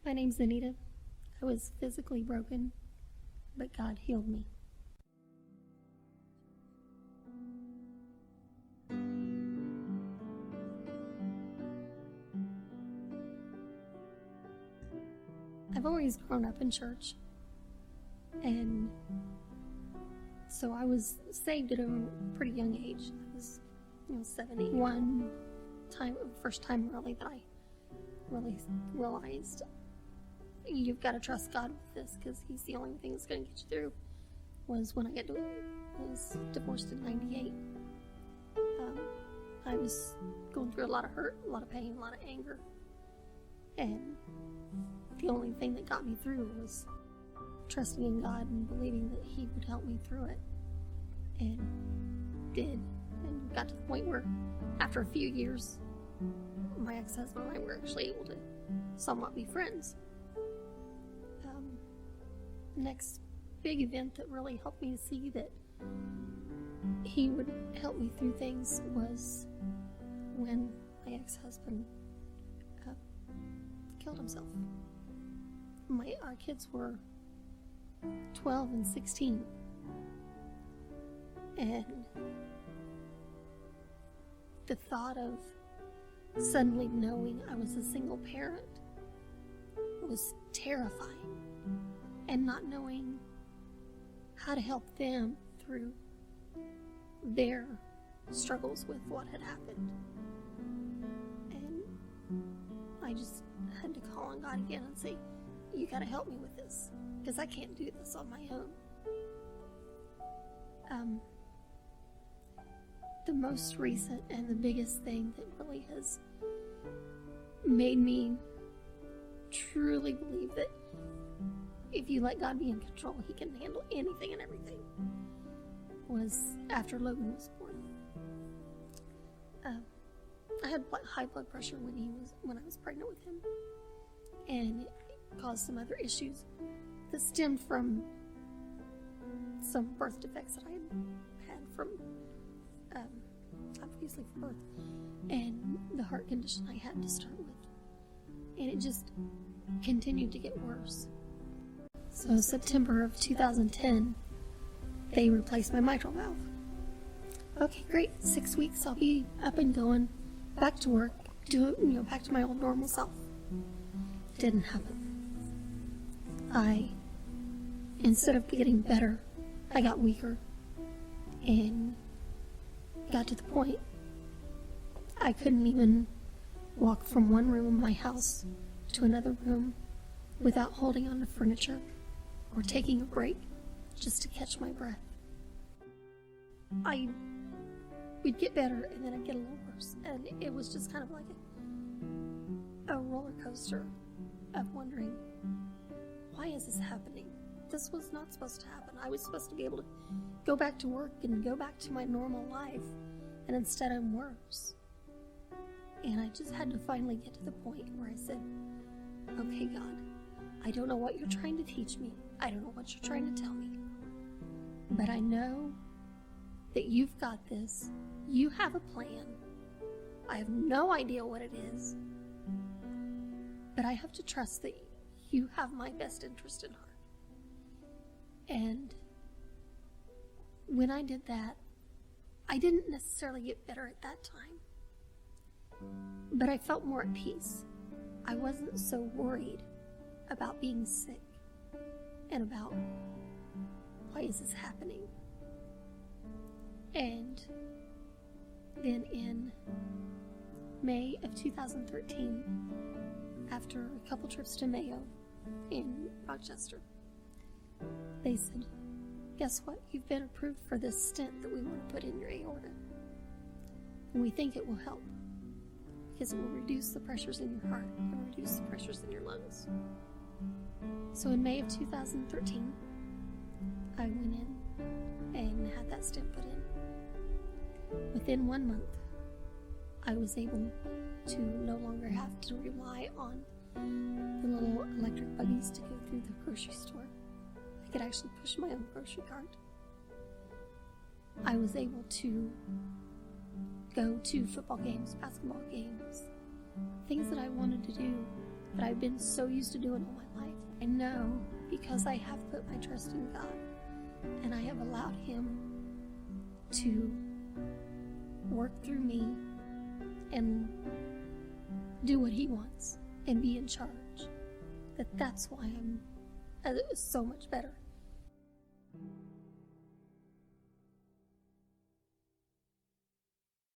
My name's Anita. I was physically broken, but God healed me. I've always grown up in church, and so I was saved at a pretty young age. I was, 71 time, first time really that I really realized you've got to trust God with this, because He's the only thing that's going to get you through. Was when I was divorced in '98. I was going through a lot of hurt, a lot of pain, a lot of anger, and the only thing that got me through was trusting in God and believing that He would help me through it, and did. And got to the point where, after a few years, my ex-husband and I were actually able to somewhat be friends. Next big event that really helped me to see that He would help me through things was when my ex-husband killed himself. Our kids were 12 and 16, and the thought of suddenly knowing I was a single parent was terrifying, and not knowing how to help them through their struggles with what had happened. And I just had to call on God again and say, you got to help me with this, because I can't do this on my own. The most recent and the biggest thing that really has made me truly believe that if you let God be in control, He can handle anything and everything, was after Logan was born. I had high blood pressure when I was pregnant with him, and it caused some other issues that stemmed from some birth defects that I had from obviously from birth, and the heart condition I had to start with, and it just continued to get worse. So September of 2010, they replaced my mitral valve. Okay, great. 6 weeks, I'll be up and going, back to work, back to my old normal self. Didn't happen. Instead of getting better, I got weaker, and got to the point I couldn't even walk from one room of my house to another room without holding on to furniture or taking a break just to catch my breath. I would get better, and then I'd get a little worse, and it was just kind of like a roller coaster of wondering, why is this happening? This was not supposed to happen. I was supposed to be able to go back to work and go back to my normal life, and instead I'm worse. And I just had to finally get to the point where I said, okay, God, I don't know what you're trying to teach me. I don't know what you're trying to tell me. But I know that you've got this. You have a plan. I have no idea what it is. But I have to trust that you have my best interest in heart. And when I did that, I didn't necessarily get better at that time, but I felt more at peace. I wasn't so worried about being sick and about, why is this happening? And then in May of 2013, after a couple trips to Mayo in Rochester, they said, guess what? You've been approved for this stent that we want to put in your aorta. And we think it will help, because it will reduce the pressures in your heart and reduce the pressures in your lungs. So in May of 2013, I went in and had that stent put in. Within 1 month, I was able to no longer have to rely on the little electric buggies to go through the grocery store. I could actually push my own grocery cart. I was able to go to football games, basketball games, things that I wanted to do that I've been so used to doing all my life. I know because I have put my trust in God and I have allowed Him to work through me and do what He wants and be in charge, that's why I'm so much better.